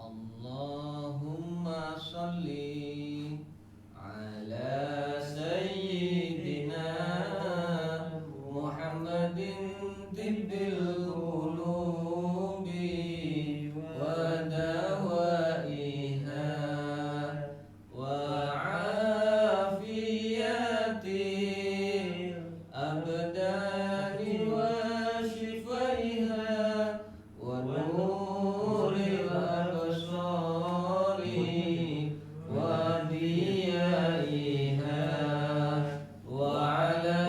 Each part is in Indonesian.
Allahumma sholli ala sayyidina Muhammadin tibbil qulubi wa dawaiha wa afiyatil abdani wa shifaiha wa nuril absari wa diyaiha wa ala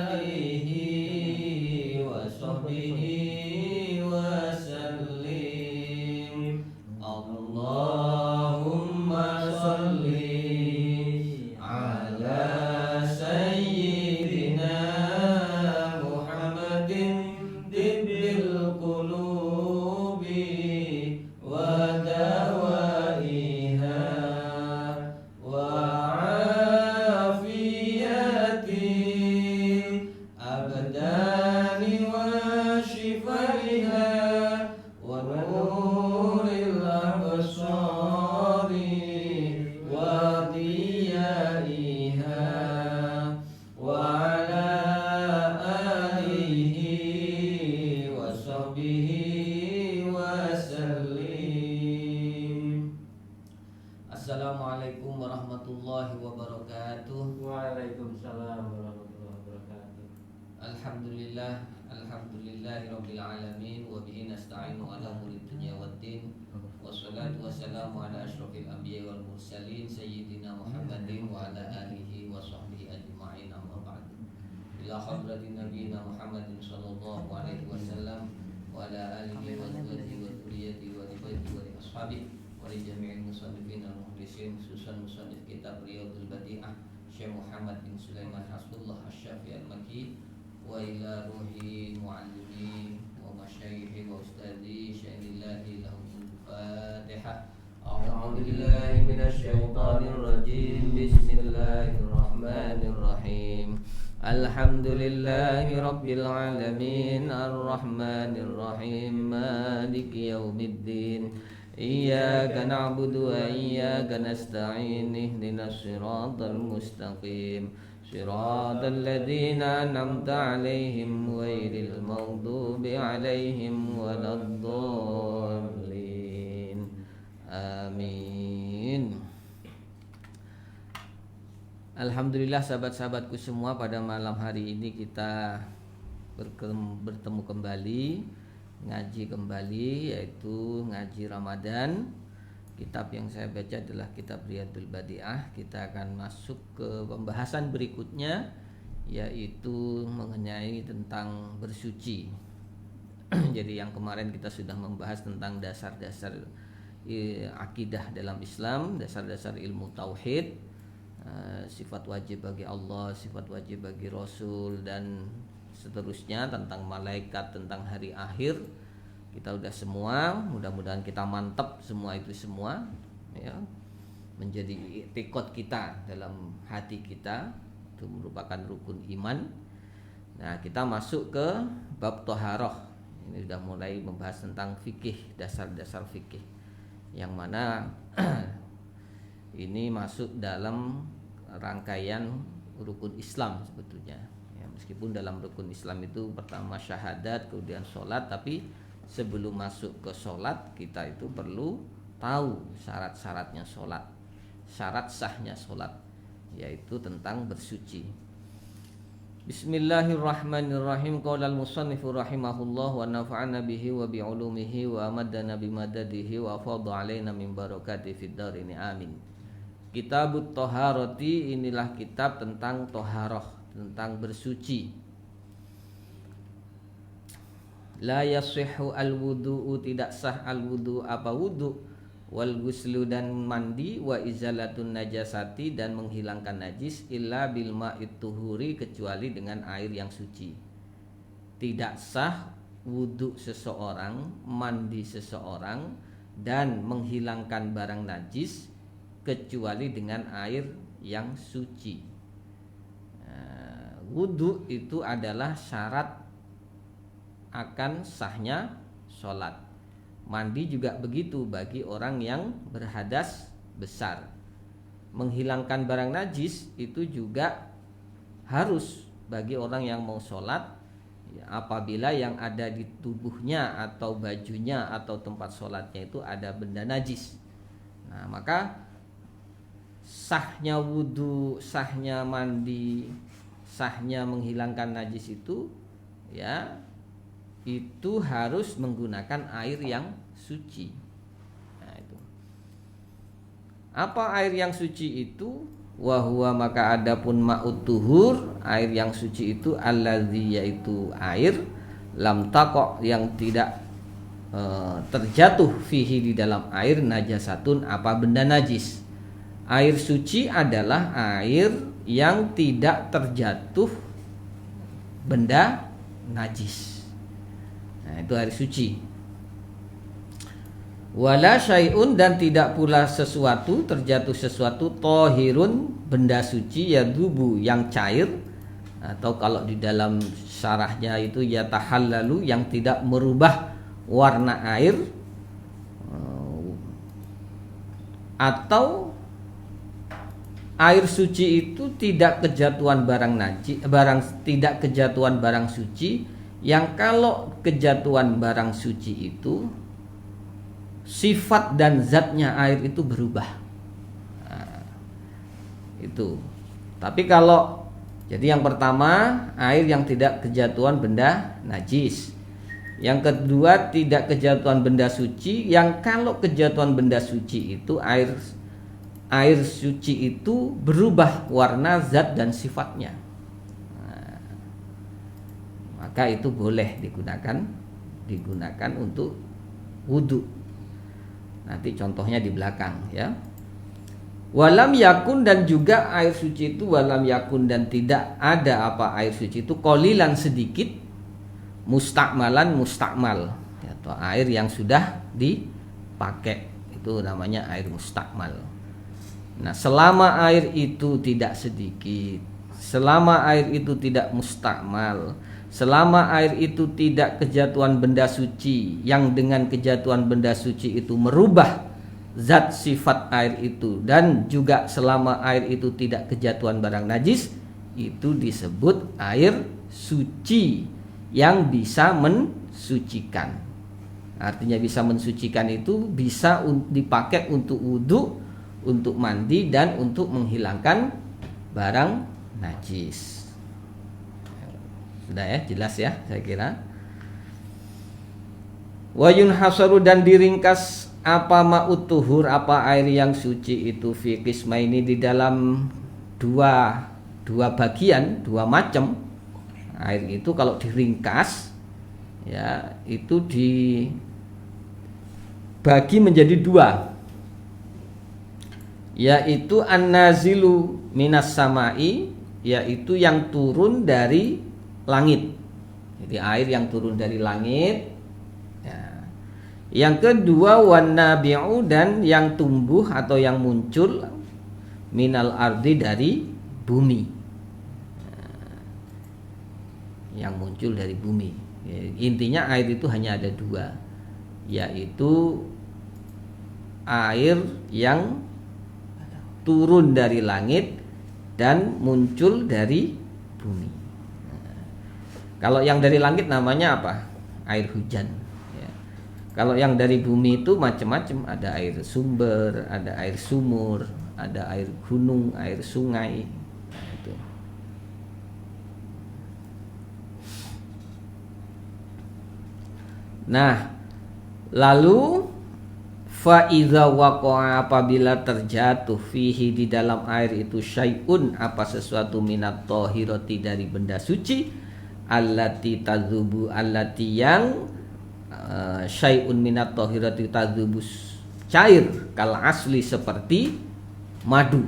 alihi wa sahbihi wa sallim. Allahumma sholli ala sayyidina Muhammadin tibbil qulubi wa dawaiha wa afiyati abdani wa shifaiha wa nuril absari wa diyaiha wa ala alihi wa sahbihi wa sallim. Assalamualaikum warahmatullahi wabarakatuh. Waalaikumsalam warahmatullahi wabarakatuh. Alhamdulillahi rabbil alamin wa bihi nasta'inu ala umuri dunya waddin. Wassalatu wassalamu ala asyrafil anbiya'i wal mursalin sayyidina Muhammadin wa ala alihi wa sahbihi ajma'in, amma ba'd. Ila hadratin nabiyina Muhammadin sallallahu alaihi wasallam wa ala alihi wa azwajihi wa dzurriyyatihi wa baitihi wa ashabihi wa li jami'il musannifin al mukhlisin, khususan musannif kitab Riyadhul Badi'ah Syekh Muhammad bin Sulaiman Hasbullah Asy-Syafi'i al-Makki, wa ila ruhi muallimi wa masyayikhi wa ustadzi syai'illahi lahumul Fatihah. A'udzu billahi minasy syaithanir rajim. Bismillahirrahmanirrahim. Alhamdulillahi rabbil alamin arrahmanir rahim maliki yaumiddin. Iyyaka na'budu wa iyyaka nasta'in ihdinas siratal mustaqim siratal ladzina an'amta 'alaihim ghairil maghdubi 'alaihim waladdallin. Amin. Alhamdulillah sahabat-sahabatku semua, pada malam hari ini kita bertemu kembali, ngaji kembali, yaitu ngaji Ramadan. Kitab yang saya baca adalah kitab Riyadhul Badi'ah. Kita akan masuk ke pembahasan berikutnya, yaitu mengenai tentang bersuci. Jadi yang kemarin kita sudah membahas tentang dasar-dasar akidah dalam Islam, dasar-dasar ilmu tauhid, sifat wajib bagi Allah, sifat wajib bagi Rasul, dan seterusnya, tentang malaikat, tentang hari akhir. Kita udah semua, mudah-mudahan kita mantap semua itu semua, ya, menjadi i'tiqad kita dalam hati kita. Itu merupakan rukun iman. Nah, kita masuk ke bab thaharah. Ini sudah mulai membahas tentang fikih, dasar-dasar fikih, yang mana ini masuk dalam rangkaian rukun Islam sebetulnya. Ya, meskipun dalam rukun Islam itu pertama syahadat, kemudian sholat, tapi sebelum masuk ke sholat kita itu perlu tahu syarat-syaratnya sholat, syarat sahnya sholat, yaitu tentang bersuci. Bismillahirrahmanirrahim. Qala al-musannifu rahimahullah wa nafa'ana bihi wa bi'ulumihi wa amadana bimadadihi wa afadha alaina min barakati fid darini amin. Kitabut Thaharati, inilah kitab tentang toharoh, tentang bersuci. La yasihhu al-wudu'u, tidak sah al-wudu', apa wudu', wal ghuslu, dan mandi, wa izalatun najasati, dan menghilangkan najis, illa bil ma'it tuhuri, kecuali dengan air yang suci. Tidak sah wudu seseorang, mandi seseorang, dan menghilangkan barang najis kecuali dengan air yang suci. Wudu itu adalah syarat akan sahnya sholat. Mandi juga begitu bagi orang yang berhadas besar. Menghilangkan barang najis itu juga harus bagi orang yang mau sholat, ya, apabila yang ada di tubuhnya atau bajunya atau tempat sholatnya itu ada benda najis. Nah, maka sahnya wudhu, sahnya mandi, sahnya menghilangkan najis itu, ya, itu harus menggunakan air yang suci. Nah, itu. Apa air yang suci itu? Wahwa, maka adapun ma'ut tuhur, air yang suci itu allazi, yaitu air lam taqo, yang tidak terjatuh fihi, di dalam air najasatun, apa benda najis. Air suci adalah air yang tidak terjatuh benda najis. Nah, itu air suci. Wala syai'un, dan tidak pula sesuatu, terjatuh sesuatu, tohirun, benda suci, yadubu, yang cair, atau kalau di dalam syarahnya itu yatahallalu, yang tidak merubah warna air, atau air suci itu tidak kejatuhan barang najis, tidak kejatuhan barang suci, yang kalau kejatuhan barang suci itu sifat dan zatnya air itu berubah. Nah, itu. Tapi kalau, jadi yang pertama air yang tidak kejatuhan benda najis. Yang kedua tidak kejatuhan benda suci, yang kalau kejatuhan benda suci itu air suci itu berubah warna, zat dan sifatnya. Nah, maka itu boleh digunakan untuk wudhu. Nanti contohnya di belakang, ya. Walam yakun, dan juga air suci itu walam yakun, dan tidak ada apa air suci itu qolilan, sedikit, mustakmalan, mustakmal, atau air yang sudah dipakai, itu namanya air mustakmal. Nah, selama air itu tidak sedikit, selama air itu tidak mustakmal, selama air itu tidak kejatuhan benda suci, yang dengan kejatuhan benda suci itu merubah zat sifat air itu, dan juga selama air itu tidak kejatuhan barang najis, itu disebut air suci yang bisa mensucikan. Artinya bisa mensucikan itu bisa dipakai untuk wudhu, untuk mandi, dan untuk menghilangkan barang najis. Sudah ya, jelas ya, saya kira. Wa yunhasaru, dan diringkas apa ma'ut tuhur, apa air yang suci itu, fi qismaini, di dalam dua bagian, dua macam. Air itu kalau diringkas, ya, itu dibagi menjadi dua, yaitu an-nazilu minas samai, yaitu yang turun dari langit. Jadi air yang turun dari langit, ya. Yang kedua wan-nabi'u, dan yang tumbuh atau yang muncul minal ardi, dari bumi, yang muncul dari bumi. Intinya air itu hanya ada dua, yaitu air yang turun dari langit dan muncul dari bumi. Kalau yang dari langit namanya apa? Air hujan, ya. Kalau yang dari bumi itu macam-macam, ada air sumber, ada air sumur, ada air gunung, air sungai. Nah, itu. Nah, lalu fa iza waqa'a, apabila terjatuh fihi, di dalam air itu, syai'un, apa sesuatu, minat thahirati, dari benda suci, allati tazubu, allati, yang syai'un minat thahirati tazubu, cair, kal asli, seperti madu,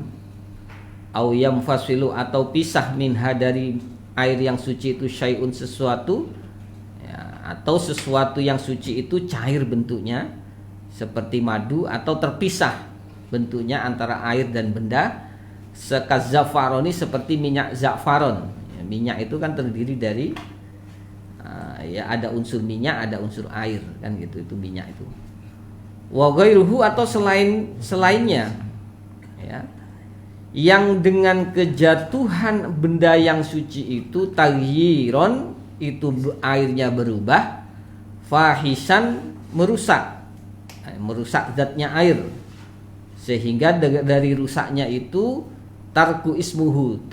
au yamfasilu, atau pisah, minha, dari air yang suci itu, syai'un, sesuatu, atau sesuatu yang suci itu cair bentuknya seperti madu, atau terpisah bentuknya antara air dan benda, sekazzafaroni, seperti minyak za'faron. Ya, minyak itu kan terdiri dari ya ada unsur minyak, ada unsur air, kan gitu, itu minyak itu. wa ghairuhu atau selainnya, ya, yang dengan kejatuhan benda yang suci itu taghyiron, itu airnya berubah, fahisan, merusak zatnya air, sehingga dari rusaknya itu tarku ismuhu,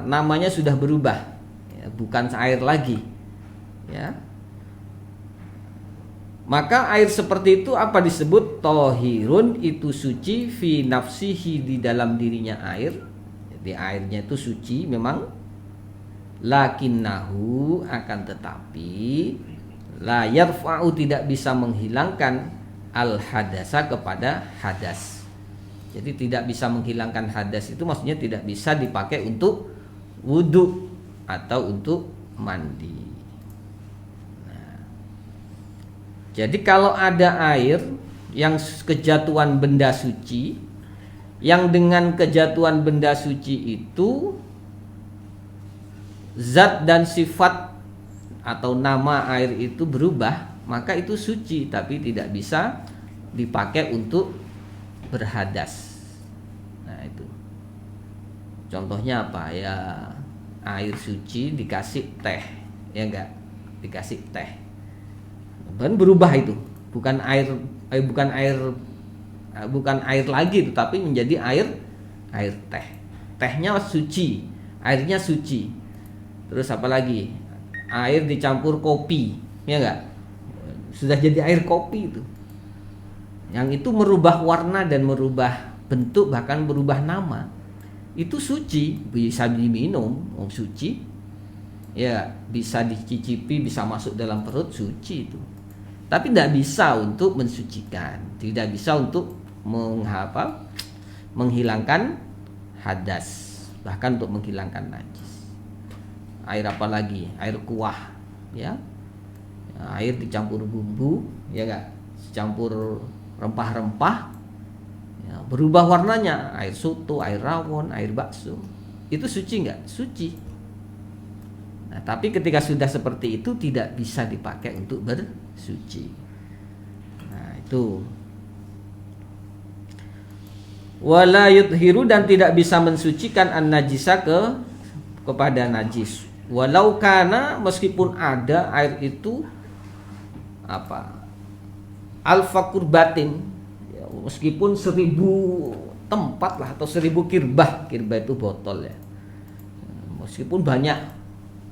namanya sudah berubah, ya, bukan air lagi, ya. Maka air seperti itu apa disebut? Tohirun, itu suci, fi nafsihi, di dalam dirinya air. Jadi airnya itu suci memang, lakinnahu, akan tetapi, la yarfa'u, tidak bisa menghilangkan al hadasa, kepada hadas. Jadi tidak bisa menghilangkan hadas itu maksudnya tidak bisa dipakai untuk wudhu atau untuk mandi. Jadi kalau ada air yang kejatuhan benda suci, yang dengan kejatuhan benda suci itu zat dan sifat atau nama air itu berubah, maka itu suci tapi tidak bisa dipakai untuk berhadas. Nah itu contohnya apa ya? Air suci dikasih teh, ya enggak? Dikasih teh dan berubah, itu bukan air lagi itu, tapi menjadi air teh. Tehnya suci, airnya suci. Terus apa lagi? Air dicampur kopi, ya enggak? Sudah jadi air kopi itu. Yang itu merubah warna dan merubah bentuk, bahkan berubah nama. Itu suci, bisa diminum, suci. Ya, bisa dicicipi, bisa masuk dalam perut, suci itu. Tapi tidak bisa untuk mensucikan, tidak bisa untuk menghilangkan hadas, bahkan untuk menghilangkan najis. Air apa lagi? Air kuah, ya. Air dicampur bumbu, ya enggak? Dicampur rempah-rempah, ya, berubah warnanya. Air soto, air rawon, air bakso. Itu suci enggak? Suci. Nah, tapi ketika sudah seperti itu tidak bisa dipakai untuk bersuci. Nah, itu. Wala yuthiru, dan tidak bisa mensucikan an-najisa kepada najis. Walau kana, meskipun ada air itu alfa kurbatin, ya, meskipun 1000 tempat lah, atau 1000 kirbah itu botol, ya. Meskipun banyak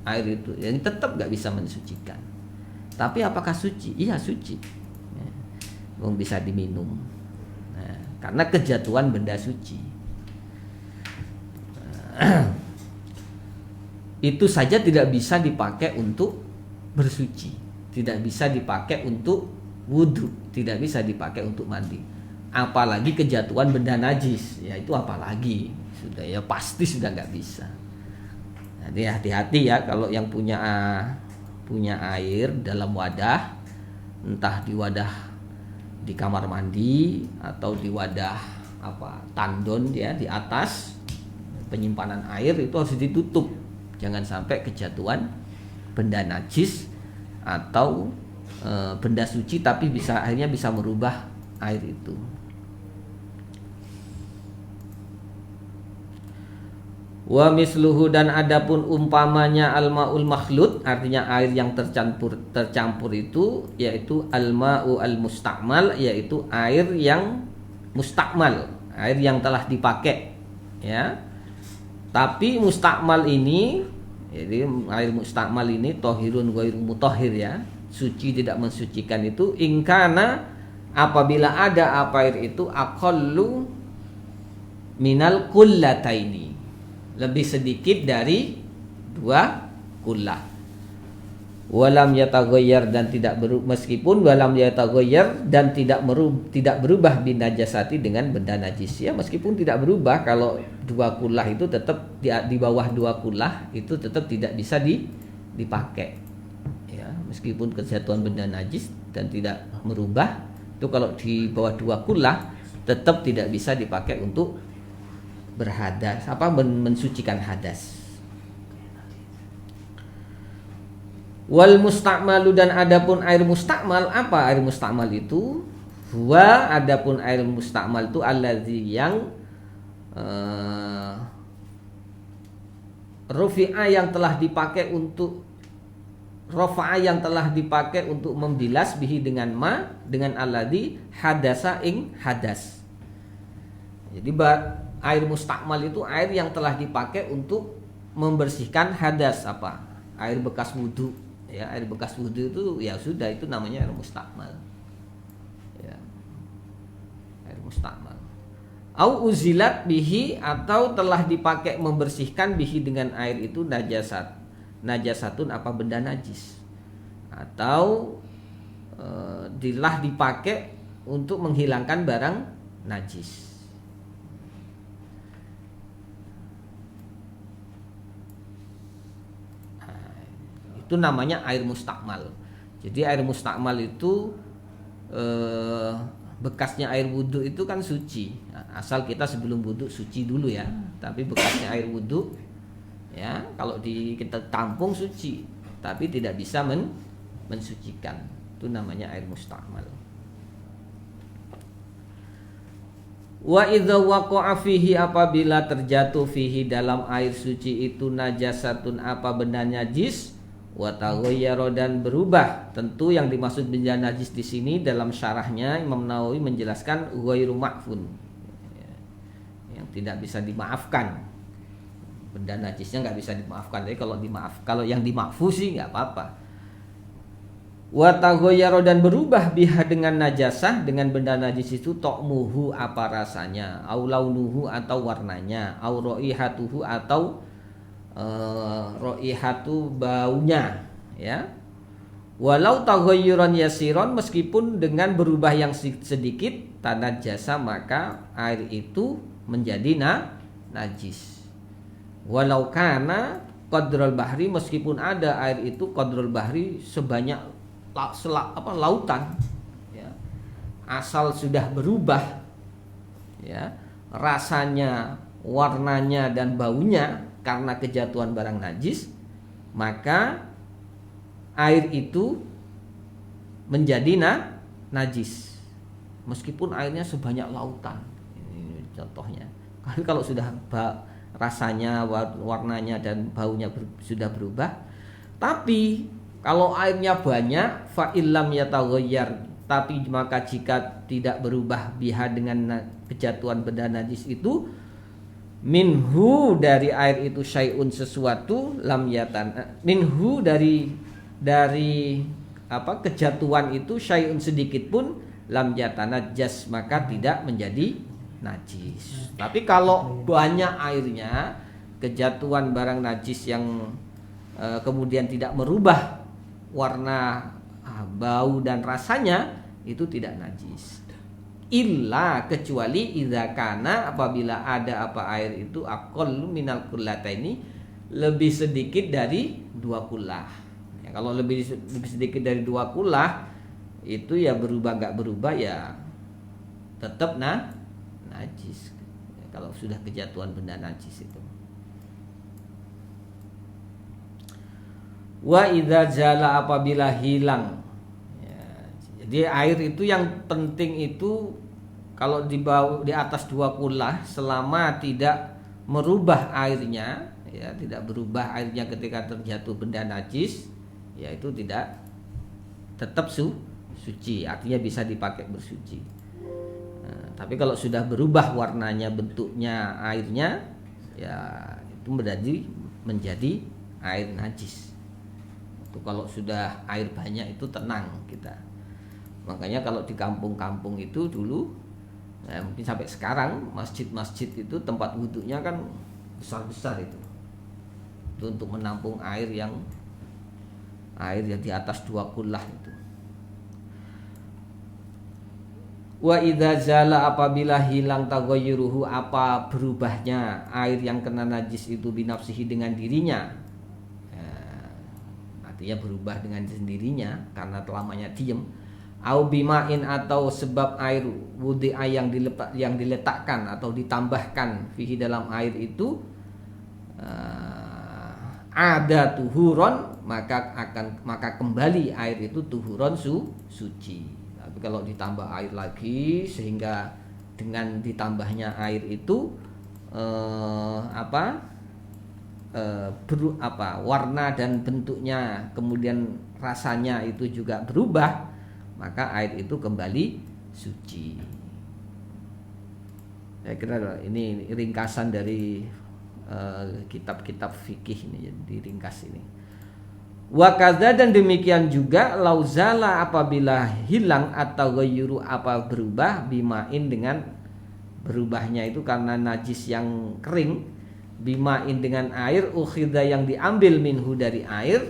air itu, yang tetap gak bisa mensucikan. Tapi apakah suci? Iya suci, ya, bisa diminum. Nah, karena kejatuhan benda suci. Itu saja tidak bisa dipakai untuk bersuci, tidak bisa dipakai untuk wudhu, tidak bisa dipakai untuk mandi. Apalagi kejatuhan benda najis, ya itu apalagi, sudah ya pasti sudah nggak bisa. Jadi hati-hati ya kalau yang punya air dalam wadah, entah di wadah di kamar mandi atau di wadah tandon, ya, di atas penyimpanan air, itu harus ditutup. Jangan sampai kejatuhan benda najis atau benda suci tapi akhirnya bisa merubah air itu. Wa misluhu, dan adapun umpamanya al-ma'ul makhlut, artinya air yang tercampur itu, yaitu al-ma'u al-mustakmal, yaitu air yang mustakmal, air yang telah dipakai, ya. Tapi mustakmal ini, jadi air mustakmal ini tohirun ghairu mutahhir, ya, suci tidak mensucikan itu, ingkana, apabila ada air itu aqallu minal kullataini, lebih sedikit dari 2 kullah. Walam yataghayyar, dan tidak berubah, meskipun walam yataghayyar, dan tidak berubah bin najasati, dengan benda najis, ya, meskipun tidak berubah. Kalau 2 kullah itu tetap di bawah 2 kullah itu tetap tidak bisa dipakai, ya, meskipun kejatuhan benda najis dan tidak merubah, itu kalau di bawah 2 kullah tetap tidak bisa dipakai untuk berhadas, mensucikan hadas. Wal mustakmalu, dan adapun air mustakmal, apa air mustakmal itu? Huwa adapun air mustakmal itu allazi yang rufi'a yang telah dipakai untuk rafa'a yang telah dipakai untuk membilas bihi dengan dengan alladzi hadasa ing hadas. Jadi air mustakmal itu air yang telah dipakai untuk membersihkan hadas, apa? Air bekas wudu. Ya, air bekas wudu itu ya sudah, itu namanya air mustakmal. Ya. Air mustakmal. Au uzilat bihi, atau telah dipakai membersihkan bihi dengan air itu najasatun apa benda najis, atau dilah dipakai untuk menghilangkan barang najis. Itu namanya air mustakmal. Jadi air mustakmal itu bekasnya air wudhu itu kan suci. Asal kita sebelum wudhu suci dulu ya. Tapi bekasnya air wudhu ya, kalau kita tampung suci, tapi tidak bisa mensucikan. Itu namanya air mustakmal. Wa idza waqa'a fihi, apabila terjatuh fihi dalam air suci itu najasatun apa benda najis, wa taghayyara dan berubah. Tentu yang dimaksud benda najis di sini dalam syarahnya Imam Nawawi menjelaskan ghairu ma'fun, yang tidak bisa dimaafkan. Benda najisnya nggak bisa dimaafkan. Jadi kalau yang dimaafkan sih nggak apa-apa. Wa taghayyara dan berubah biha dengan najasah, dengan benda najis itu ta'muhu apa rasanya, au launuhu atau warnanya, au raihatuhu atau raihatu baunya, ya. Walau taghayyuran yasiron, meskipun dengan berubah yang sedikit, tanajjasa maka air itu menjadi najis. Walau kana qadrul bahri, meskipun ada air itu qadrul bahri sebanyak lautan, ya. Asal sudah berubah, ya, rasanya, warnanya dan baunya karena kejatuhan barang najis, maka air itu menjadi najis meskipun airnya sebanyak lautan. Ini contohnya. Tapi kalau sudah rasanya, warnanya dan baunya sudah berubah, tapi kalau airnya banyak, fa illam yataghayyar, tapi maka jika tidak berubah biha dengan kejatuhan benda najis itu, minhu dari air itu syai'un sesuatu, lam yatan minhu dari apa kejatuhan itu syai'un sedikit pun, lam yatanajas maka tidak menjadi najis. Tapi kalau banyak airnya, kejatuhan barang najis yang kemudian tidak merubah warna, bau dan rasanya, itu tidak najis. Illa, kecuali idza kana, apabila ada apa air itu aqallu minal kullataini, lebih sedikit dari 2 kullah. Ya, kalau lebih sedikit dari 2 kullah itu ya berubah enggak berubah ya tetap najis. Ya, kalau sudah kejatuhan benda najis itu. Wa idza jala, apabila hilang. Jadi air itu yang penting itu kalau di atas 2 kullah, selama tidak merubah airnya, ya, tidak berubah airnya ketika terjatuh benda najis, ya itu tetap suci, artinya bisa dipakai bersuci. Nah, tapi kalau sudah berubah warnanya, bentuknya airnya, ya itu menjadi air najis. Itu kalau sudah air banyak itu tenang kita. Makanya kalau di kampung-kampung itu dulu, nah mungkin sampai sekarang, masjid-masjid itu tempat wudhunya kan besar-besar itu untuk menampung air yang di atas 2 kullah itu. Wa idza zala, apabila hilang taghayyuruhu, apa berubahnya air yang kena najis itu, binafsihi dengan dirinya, artinya berubah dengan sendirinya karena lamanya diem, au bima'in, atau sebab air wudi'a yang diletakkan atau ditambahkan fihi dalam air itu, ada tuhuron, maka kembali air itu tuhuron suci. Tapi kalau ditambah air lagi, sehingga dengan ditambahnya air itu warna dan bentuknya, kemudian rasanya itu juga berubah, maka air itu kembali suci. Saya kira ini ringkasan dari kitab-kitab fikih ini, diringkas ini. Wakadha, dan demikian juga lauzala, apabila hilang atau ghayru apa berubah, bimain dengan berubahnya itu karena najis yang kering, bimain dengan air, ukhidha yang diambil minhu dari air,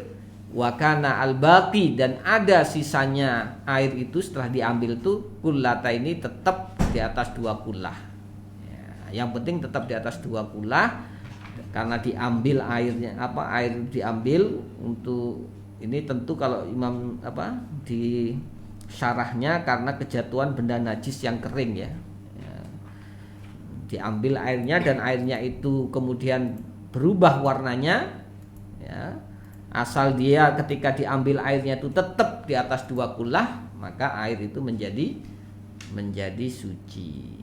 wakana al-baqi, dan ada sisanya air itu setelah diambil tuh kullata ini tetap di atas 2 kullah. Ya, yang penting tetap di atas 2 kullah. Karena diambil airnya, air diambil untuk ini, tentu kalau Imam di syarahnya karena kejatuhan benda najis yang kering ya. Diambil airnya dan airnya itu kemudian berubah warnanya ya. Asal dia ketika diambil airnya itu tetap di atas 2 kullah, maka air itu menjadi suci.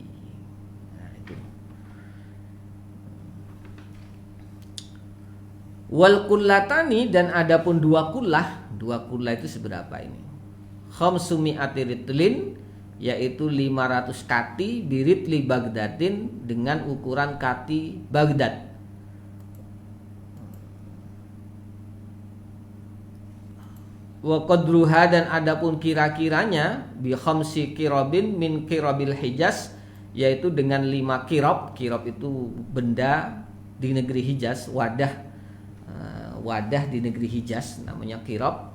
Wal kullatani, dan adapun 2 kullah. 2 kullah itu seberapa ini? Khamsumi'ati ritlin, yaitu 500 kati, biritli Baghdadin, dengan ukuran kati Baghdad. Wa qadruha, dan adapun kira-kiranya, bi khamsi kirabin min kirabil Hijaz, yaitu dengan 5 kirab. Kirab itu benda di negeri Hijaz, wadah di negeri Hijaz namanya kirab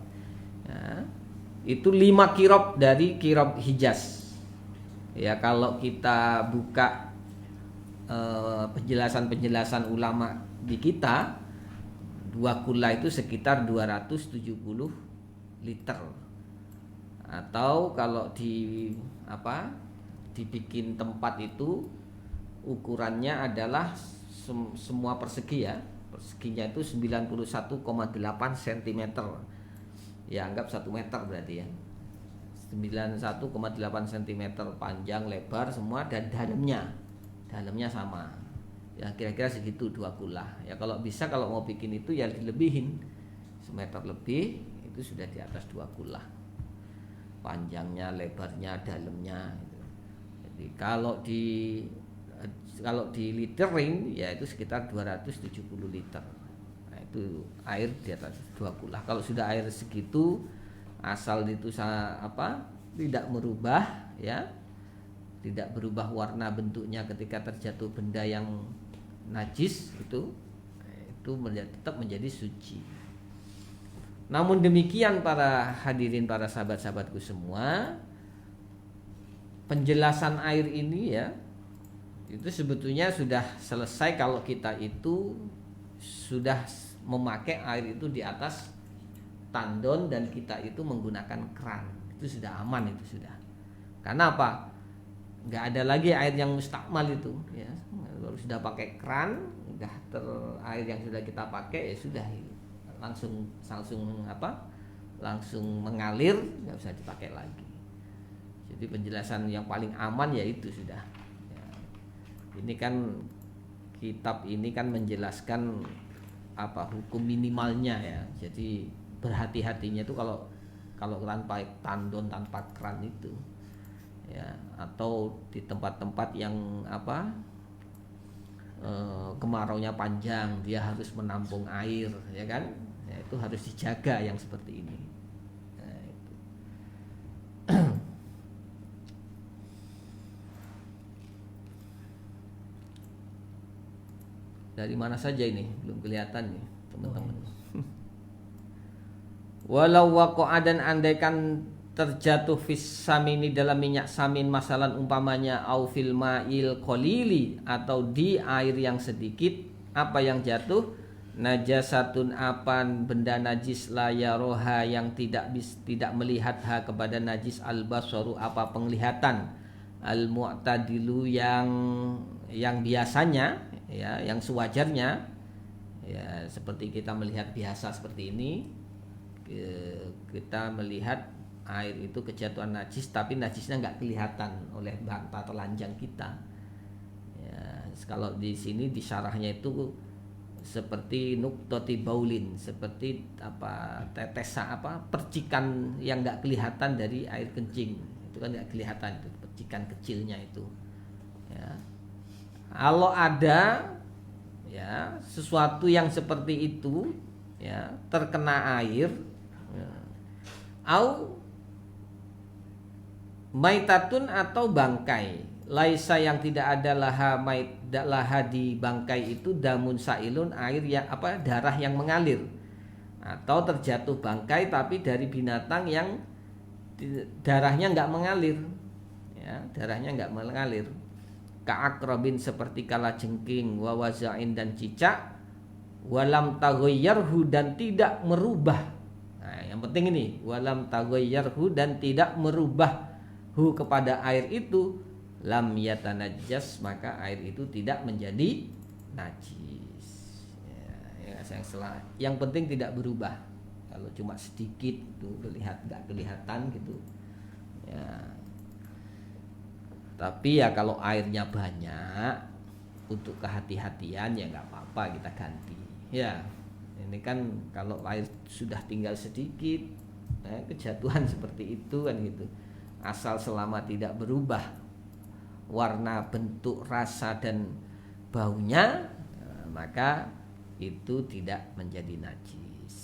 ya, itu 5 kirab dari kirab Hijaz ya. Kalau kita buka penjelasan ulama di kita, 2 kullah itu sekitar 270 liter, atau kalau dibikin tempat itu ukurannya adalah semua persegi ya. Perseginya itu 91,8 cm. Ya, anggap 1 meter berarti ya. 91,8 cm panjang, lebar semua, dan dalamnya sama. Ya, kira-kira segitu 2 kullah. Ya, kalau bisa, kalau mau bikin itu ya dilebihin. 1 meter lebih itu sudah di atas 2 kullah. Panjangnya, lebarnya, dalamnya gitu. Jadi kalau di literin ya itu sekitar 270 liter. Nah, itu air di atas 2 kullah. Kalau sudah air segitu, asal itu tidak merubah ya, tidak berubah warna bentuknya ketika terjatuh benda yang najis, itu tetap menjadi suci. Namun demikian para hadirin, para sahabat-sahabatku semua, penjelasan air ini ya, itu sebetulnya sudah selesai kalau kita itu sudah memakai air itu di atas tandon dan kita itu menggunakan keran. Itu sudah aman, itu sudah. Karena apa? Nggak ada lagi air yang mustakmal itu ya. Kalau sudah pakai keran, air yang sudah kita pakai ya sudah, langsung mengalir, nggak usah dipakai lagi. Jadi penjelasan yang paling aman ya itu sudah. Ini kan kitab ini kan menjelaskan hukum minimalnya ya. Jadi berhati-hatinya itu kalau tanpa tandon, tanpa keran itu ya, atau di tempat-tempat yang kemaraunya panjang, dia harus menampung air ya kan. Ya, itu harus dijaga yang seperti ini. Nah, itu. Dari mana saja ini? Belum kelihatan nih, teman-teman. Walau waqa'a, dan andaikan terjatuh fis samini, dalam minyak samin, masalan umpamanya au fil ma'il qalili, atau di air yang sedikit, apa yang jatuh? Najasatun, apan benda najis, la yaroha, yang tidak melihat ha kepada najis, al basaru, apa penglihatan, al mu'tadilu, yang biasanya ya, yang sewajarnya ya, seperti kita melihat biasa seperti ini, kita melihat air itu kejatuhan najis tapi najisnya nggak kelihatan oleh mata telanjang kita. Ya, kalau di sini di syarahnya itu seperti nuktoti baulin, seperti percikan yang nggak kelihatan dari air kencing. Itu kan nggak kelihatan, itu percikan kecilnya itu. Ya. Kalau ada ya sesuatu yang seperti itu ya terkena air, ya, au maitatun atau bangkai, laisa yang tidak ada laha di bangkai itu damun sailun, air yang darah yang mengalir, atau terjatuh bangkai tapi dari binatang yang darahnya nggak mengalir, ya darahnya nggak mengalir, ka'akrabin seperti kalajengking, wawazain dan cicak, walam taghayyarhu dan tidak merubah. Nah, yang penting ini walam taghayyarhu dan tidak merubah hu kepada air itu, lam yatanajjas maka air itu tidak menjadi najis. Yang penting tidak berubah. Kalau cuma sedikit tuh nggak kelihatan gitu. Ya. Tapi ya kalau airnya banyak, untuk kehati-hatian ya nggak apa-apa kita ganti. Ya, ini kan kalau air sudah tinggal sedikit, kejatuhan seperti itu kan gitu. Asal selama tidak berubah warna, bentuk, rasa dan baunya, maka itu tidak menjadi najis.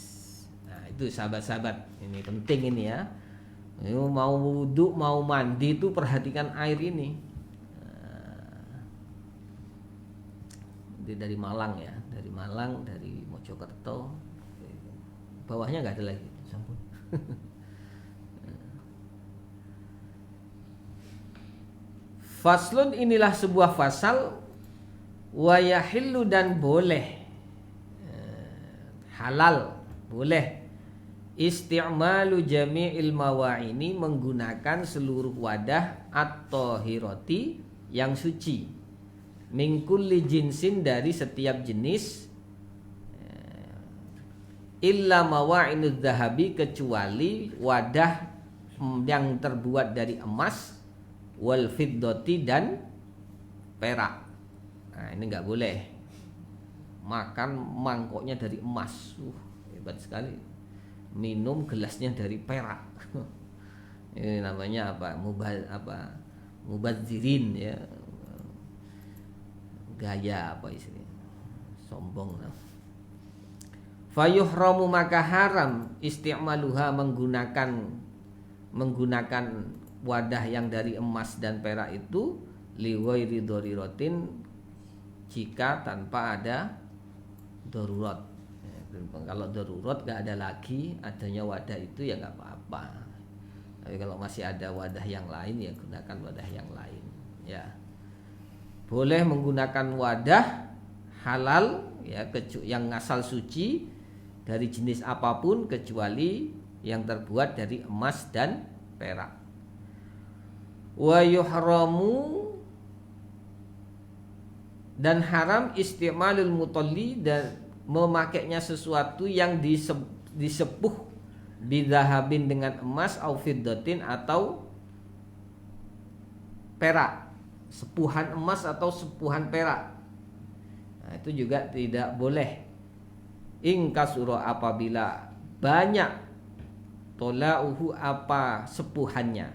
Nah, itu sahabat-sahabat, ini penting ini ya. Mau wudhu, mau mandi itu perhatikan air ini. Ini dari Malang ya, dari Mojokerto. Bawahnya nggak ada lagi, sampun. Faslun, inilah sebuah fasal, wa yahillu dan boleh, halal, boleh, isti'malu jami'il mawa'ini menggunakan seluruh wadah at-tahirati yang suci, min kulli jinsin dari setiap jenis, illa mawa'inudz zahabi kecuali wadah yang terbuat dari emas, wal fiddati dan perak. Nah, ini nggak boleh makan mangkoknya dari emas, hebat sekali. Minum gelasnya dari perak. Ini namanya mubadzirin ya, gaya istilahnya, sombong. Fayuhramu maka haram isti'maluha menggunakan wadah yang dari emas dan perak itu liwairi doriratin jika tanpa ada darurat. Kalau darurat gak ada lagi, adanya wadah itu ya gak apa-apa. Tapi kalau masih ada wadah yang lain ya gunakan wadah yang lain. Ya, boleh menggunakan wadah halal ya yang asal suci dari jenis apapun kecuali yang terbuat dari emas dan perak. Wa yuhramu dan haram isti'malul mutalli dan memakainya sesuatu yang disepuh bidahabin dengan emas au fiddatin atau perak, sepuhan emas atau sepuhan perak. Nah, itu juga tidak boleh. Ingkasuro apabila banyak, tolauhu apa sepuhannya,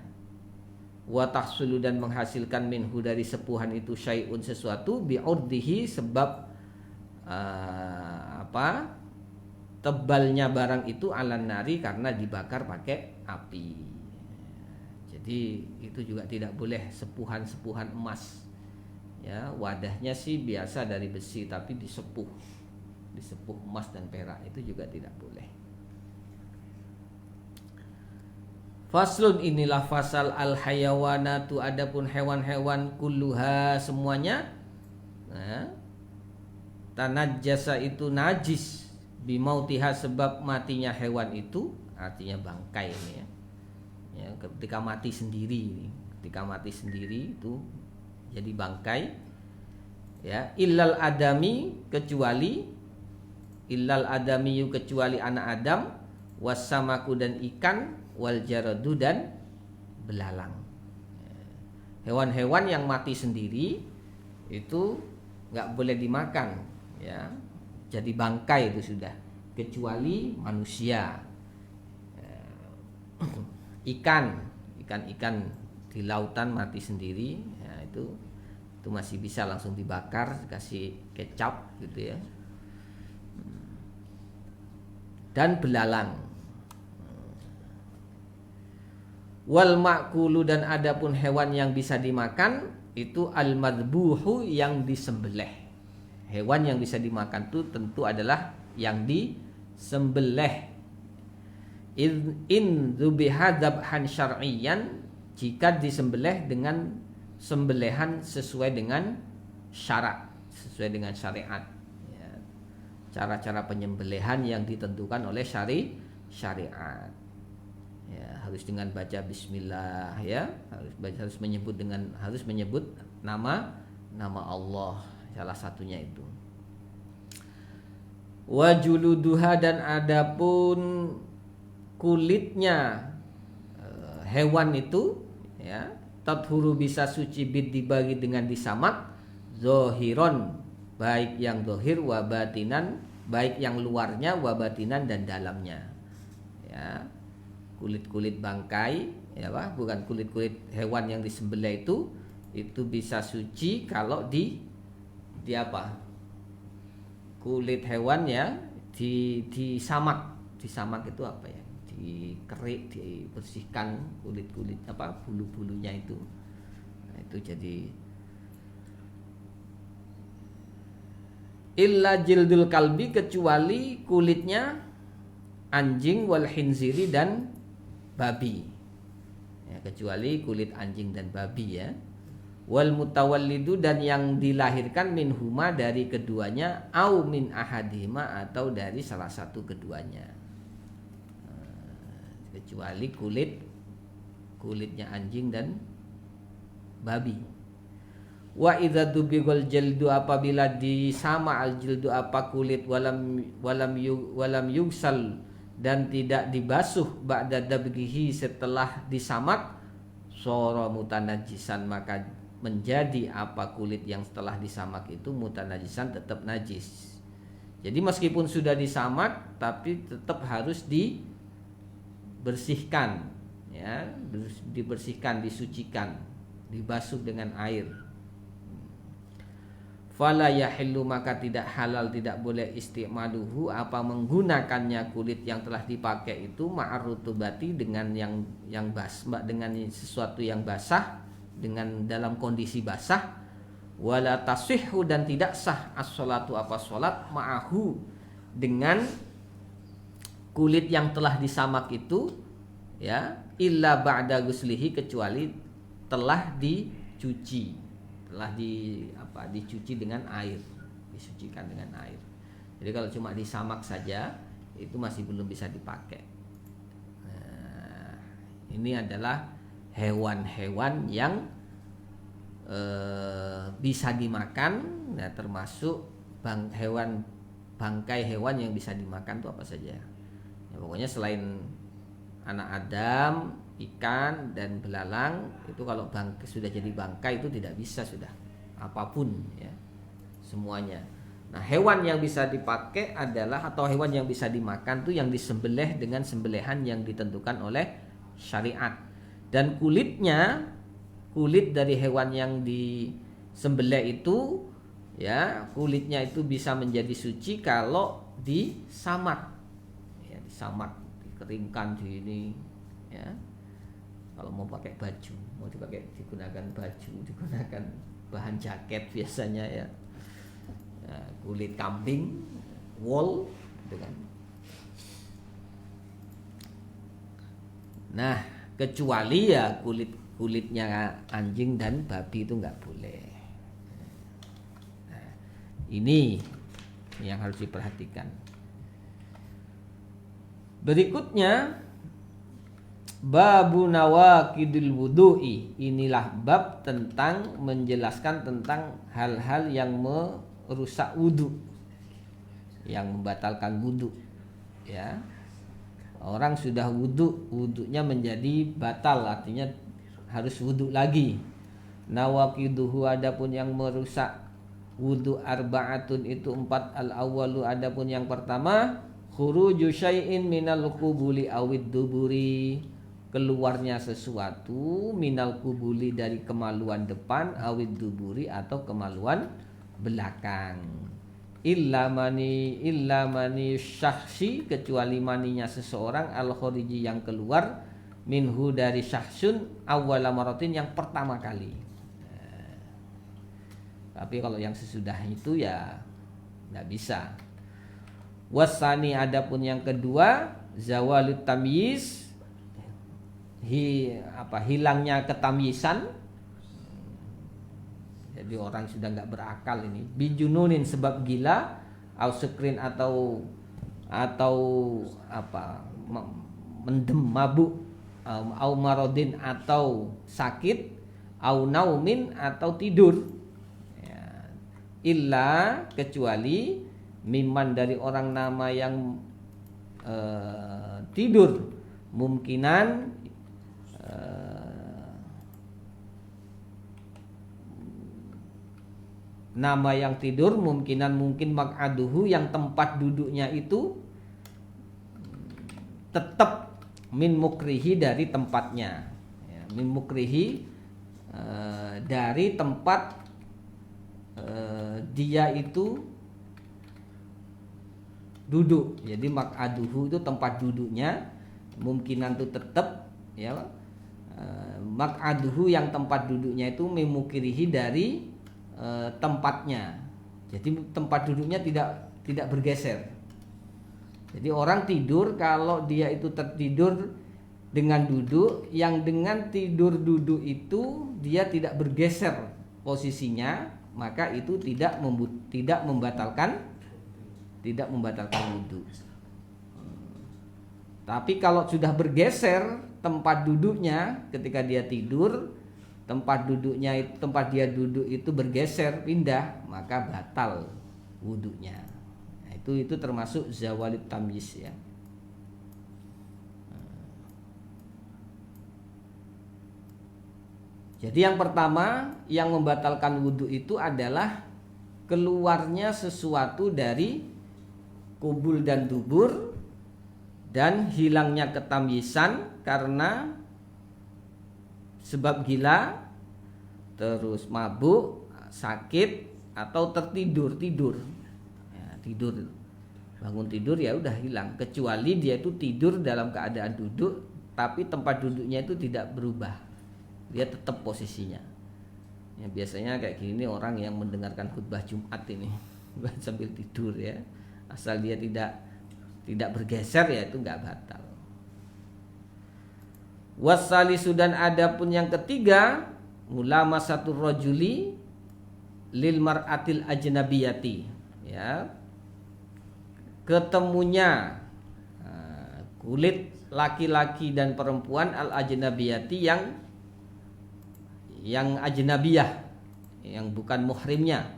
wa tahsulu dan menghasilkan minhu dari sepuhan itu syai'un sesuatu bi'urdihi sebab tebalnya barang itu alan nari karena dibakar pakai api. Jadi itu juga tidak boleh sepuhan emas. Ya, wadahnya sih biasa dari besi tapi disepuh emas dan perak, itu juga tidak boleh. Faslun, inilah fasal al hayawanatu adapun hewan-hewan kulluha semuanya, tanajjasa itu najis bimautiha sebab matinya hewan itu, artinya bangkai ini ya. Ya, ketika mati sendiri itu jadi bangkai ya, illal adamiyu kecuali anak Adam, wassamaku dan ikan, wal jaradu dan belalang. Hewan-hewan yang mati sendiri itu nggak boleh dimakan, ya, jadi bangkai itu sudah, kecuali manusia. Ikan di lautan mati sendiri, ya, itu masih bisa langsung dibakar, kasih kecap gitu ya. Dan belalang. Wal ma'kulu, dan adapun hewan yang bisa dimakan itu al madbuhu, yang disembelih. Hewan yang bisa dimakan itu tentu adalah yang disembelih. In dzubiha dzabhan syar'iyyan, jika disembelih dengan sembelihan sesuai dengan syarat, sesuai dengan syariat, ya. Cara-cara penyembelihan yang ditentukan oleh syariat. Ya, harus dengan baca bismillah, ya, harus menyebut nama Allah, salah satunya itu. Wa juluduha, dan adapun kulitnya hewan itu, ya, tathuru, bisa suci, bid, dibagi dengan disamak, zohiron, baik yang zohir, wa batinan, baik yang luarnya, wa batinan, dan dalamnya, ya. Kulit-kulit bangkai, ya Pak, bukan kulit-kulit hewan yang disembelih itu bisa suci kalau di apa? Kulit hewan ya disamak itu apa ya? Dikerik, dibersihkan kulit-kulit apa, bulu-bulunya itu. Nah, itu jadi illa jildul kalbi, kecuali kulitnya anjing, wal khinziri, dan babi, ya, kecuali kulit anjing dan babi, ya. Wal mutawallidu, dan yang dilahirkan minhuma, dari keduanya, au min ahadihima, atau dari salah satu keduanya, kecuali kulitnya anjing dan babi. Wa idza dubighal jaldu, apabila disama al jildu apa kulit, walam yugsal, dan tidak dibasuh, ba'da dabghihi, setelah disamak, sora mutanajisan, maka menjadi apa kulit yang setelah disamak itu mutanajisan, tetap najis. Jadi meskipun sudah disamak tapi tetap harus dibersihkan, ya, dibersihkan, disucikan, dibasuh dengan air. Fala yahillu, maka tidak halal, tidak boleh, istimaluhu, apa menggunakannya kulit yang telah dipakai itu, ma'arutubati, dengan yang basah, dengan sesuatu yang basah, dengan dalam kondisi basah. Wala tasihhu, dan tidak sah as-sholatu, apa sholat, ma'ahu, dengan kulit yang telah disamak itu, ya, illa ba'da guslihi, kecuali telah dicuci, dicuci dengan air, disucikan dengan air. Jadi kalau cuma disamak saja itu masih belum bisa dipakai. Nah, ini adalah hewan-hewan yang bisa dimakan, nah, termasuk bangkai hewan yang bisa dimakan itu apa saja. Ya, pokoknya selain anak Adam, ikan dan belalang, itu kalau sudah jadi bangkai itu tidak bisa, sudah apapun, ya, semuanya. Nah, hewan yang bisa dipakai adalah, atau hewan yang bisa dimakan itu yang disembelih dengan sembelihan yang ditentukan oleh syariat. Dan kulit dari hewan yang disembelih itu, ya, kulitnya itu bisa menjadi suci kalau disamak, ya, dikeringkan di ini, ya. Kalau mau pakai baju, digunakan baju, digunakan bahan jaket biasanya, ya, kulit kambing, wool, gitu kan. Nah, kecuali ya kulitnya anjing dan babi itu nggak boleh. Nah, ini yang harus diperhatikan. Berikutnya, babu nawaqidil wudu'i. Inilah bab tentang menjelaskan tentang hal-hal yang merusak wudu, yang membatalkan wudu, ya. Orang sudah wudhu, wudhunya menjadi batal, artinya harus wudhu lagi. Nawaqiduhu, adapun yang merusak wudhu arba'atun itu 4. Al-awwalu, adapun yang pertama, khuruju syai'in minal qubuli awid duburi, keluarnya sesuatu minal qubuli dari kemaluan depan, awid duburi atau kemaluan belakang. Illa mani syakhsi, kecuali maninya seseorang, al khariji yang keluar, minhu dari syahsun, awwala maratin yang pertama kali. Tapi kalau yang sesudah itu ya nggak bisa. Wasani, adapun yang kedua, zawalut tamyiz, hilangnya ketamyisan. Jadi orang sudah nggak berakal ini. Bijununin, sebab gila, au sukrin atau mendem, mabuk, au marodin atau sakit, au naumin atau tidur. Ya. Illa, kecuali miman dari orang nama yang tidur, mungkinan nama yang tidur mungkin mak'aduhu, yang tempat duduknya itu tetap min mukrihi, dari tempatnya, ya, min mukrihi dari tempat dia itu duduk. Jadi mak'aduhu itu tempat duduknya, mungkinan itu tetap, ya, mak'aduhu yang tempat duduknya itu memukirihi dari tempatnya. Jadi tempat duduknya tidak bergeser. Jadi orang tidur, kalau dia itu tertidur dengan duduk, yang dengan tidur duduk itu dia tidak bergeser posisinya, maka itu tidak membatalkan wudhu. Tapi kalau sudah bergeser tempat duduknya ketika dia tidur, tempat dia duduk itu bergeser, pindah, maka batal wudhunya. Nah, itu termasuk zawalit tamyiz, ya. Jadi yang pertama yang membatalkan wudhu itu adalah keluarnya sesuatu dari kubul dan dubur, dan hilangnya ketamyisan karena sebab gila, terus mabuk, sakit, atau tidur. Ya, tidur, bangun tidur ya udah hilang. Kecuali dia itu tidur dalam keadaan duduk, tapi tempat duduknya itu tidak berubah, dia tetap posisinya. Ya, biasanya kayak gini orang yang mendengarkan khutbah Jumat ini sambil tidur, ya, asal dia tidak bergeser, ya itu nggak batal. Wasalisu, dan adapun yang ketiga, mulama satu rojuli lil mar'atil ajnabiyati, ya, ketemunya kulit laki-laki dan perempuan al ajnabiyati yang ajnabiyah, yang bukan muhrimnya,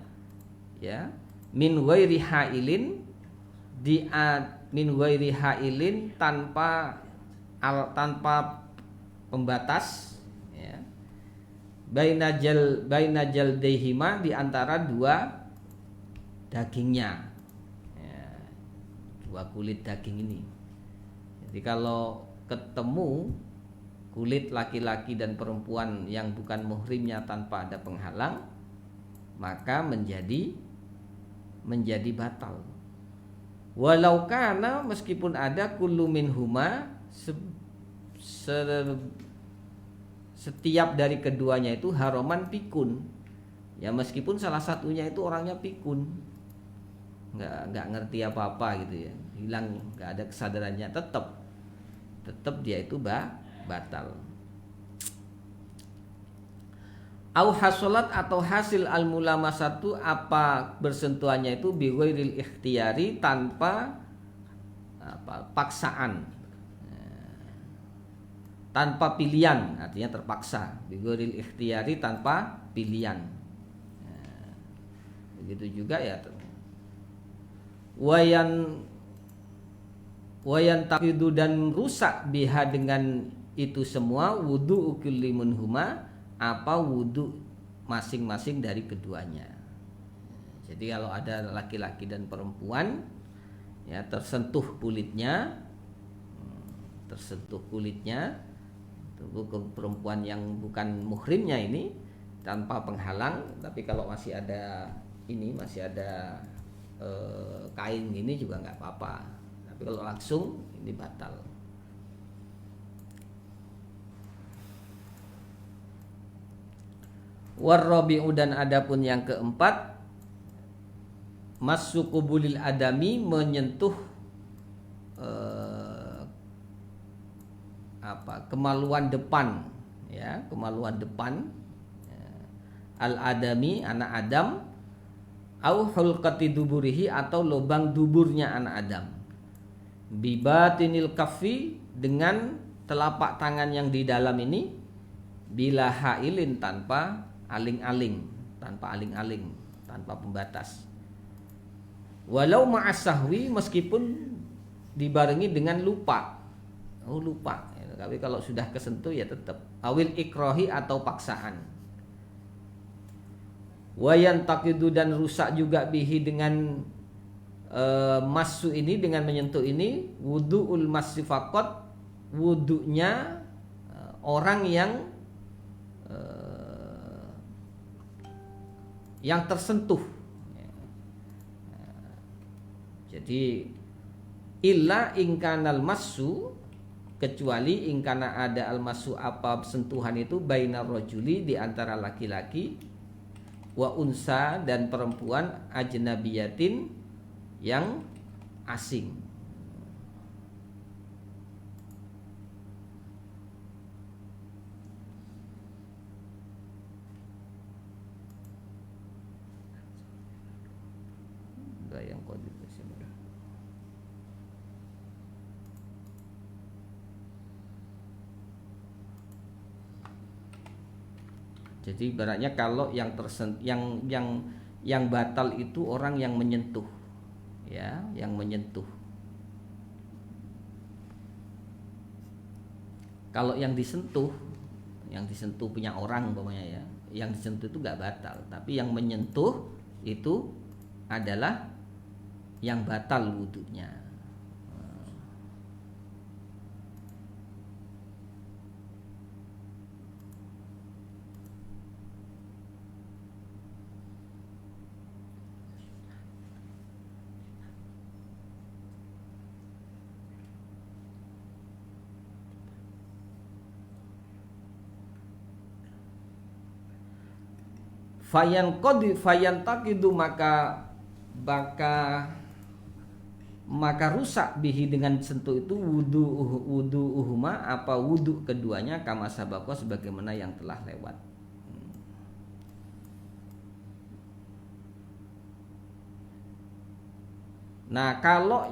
ya, min ghairi hailin, tanpa pembatas, ya, bainajal dehima, di antara dua dagingnya, ya, dua kulit daging ini. Jadi kalau ketemu kulit laki-laki dan perempuan yang bukan muhrimnya tanpa ada penghalang, maka menjadi batal. Walau kana, meskipun ada kullu minhuma, setiap dari keduanya itu haroman pikun, ya, meskipun salah satunya itu orangnya pikun, nggak ngerti apa-apa gitu, ya, hilang, nggak ada kesadarannya, tetap dia itu batal. Au hasolat, atau hasil al mulamasatu, apa bersentuhannya itu bi ghairil ikhtiyari, tanpa paksaan, tanpa pilihan, artinya terpaksa, bi ghairil ikhtiyari, tanpa pilihan. Begitu juga, ya, wayantaqidu dan rusak biha dengan itu semua wudu kulli minhuma apa wudu masing-masing dari keduanya. Jadi kalau ada laki-laki dan perempuan ya tersentuh kulitnya perempuan yang bukan muhrimnya ini tanpa penghalang, tapi kalau masih ada kain gini juga nggak apa-apa, tapi kalau langsung ini batal. Warrabi'u dan adapun yang keempat, masukubulil adami menyentuh kemaluan depan ya, kemaluan depan al adami anak Adam au hulqati duburihi atau lubang duburnya anak Adam bibatinil kaffi dengan telapak tangan yang di dalam ini bila hailin tanpa aling-aling, tanpa pembatas. Walau ma'asahwi meskipun dibarengi dengan lupa. Lupa. Tapi kalau sudah kesentuh ya tetap. Awil ikrohi atau paksaan. Wayan takidu dan rusak juga bihi dengan masu ini, dengan menyentuh ini. Wudu'ul masifakot, wudu'nya orang yang tersentuh. Jadi illa ingkanal masu, kecuali ingkana ada al masu apa sentuhan itu bainar rajuli di antara laki-laki wa unsa dan perempuan ajnabiyatin yang asing. Yang qadid. Jadi ibaratnya kalau yang batal itu orang yang menyentuh, ya, yang menyentuh. Kalau yang disentuh punya orang umpamanya ya, yang disentuh itu nggak batal, tapi yang menyentuh itu adalah yang batal wudunya. Fayan takidu maka rusak bihi dengan sentuh itu wudu uhuma apa wudu keduanya kama sabaqah sebagaimana yang telah lewat. Nah, kalau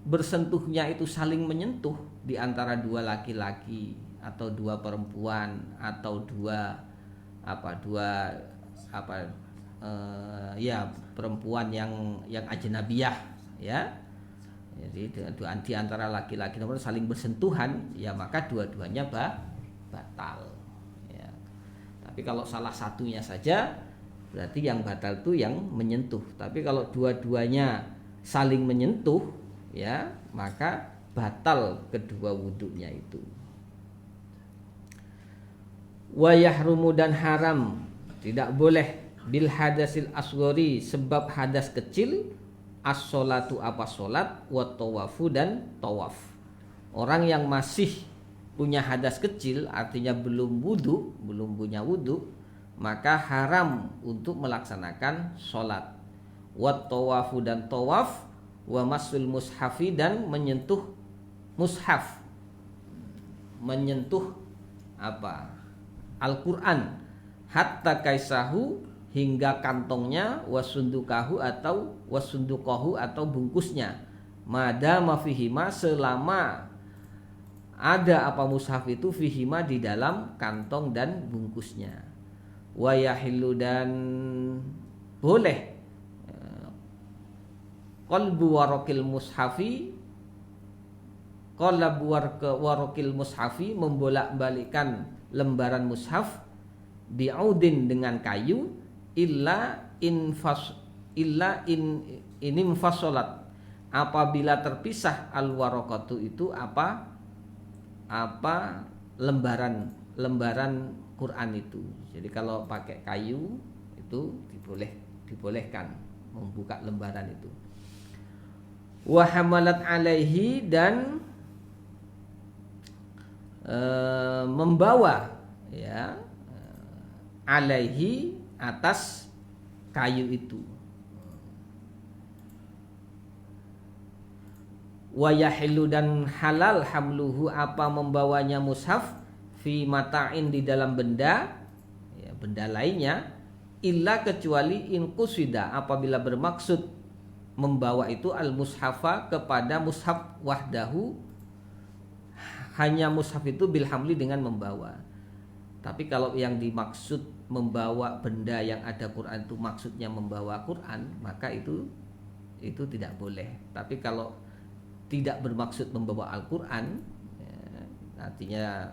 bersentuhnya itu saling menyentuh di antara dua laki-laki atau dua perempuan atau dua perempuan yang ajnabiyah ya. Jadi di antara laki-laki nomor saling bersentuhan ya maka dua-duanya batal ya. Tapi kalau salah satunya saja berarti yang batal itu yang menyentuh. Tapi kalau dua-duanya saling menyentuh ya maka batal kedua wudunya itu. Wa yahrumu dan haram, tidak boleh bil hadasil asghari sebab hadas kecil, as-sholatu apa sholat, wa tawafu dan tawaf. Orang yang masih punya hadas kecil artinya belum punya wudu, maka haram untuk melaksanakan sholat. Wa tawafu dan tawaf, wa masul mushafi dan menyentuh mushaf, menyentuh Al-Quran, hatta kaisahu hingga kantongnya, wasundukahu atau bungkusnya, madama fihima selama ada mushaf itu fihima di dalam kantong dan bungkusnya. Wa yahillu dan boleh qalbu waraqil mushafi qalab warqil mushafi, membolak-balikkan lembaran mushaf, bi'audin dengan kayu, illa in infassalat, apabila terpisah al waraqatu itu apa lembaran Quran itu. Jadi kalau pakai kayu itu dibolehkan membuka lembaran itu. Wa hamalat alaihi, dan membawa ya alaihi atas kayu itu. Wa yahillu, dan halal hamluhu, apa membawanya mushaf, fi mata'in, di dalam benda ya, benda lainnya, illa kecuali in qusida, apabila bermaksud membawa itu al mushafa kepada mushaf wahdahu, hanya mushaf itu bil hamli, dengan membawa. Tapi kalau yang dimaksud membawa benda yang ada Quran itu maksudnya membawa Quran, maka itu tidak boleh. Tapi kalau tidak bermaksud membawa Al-Quran ya, artinya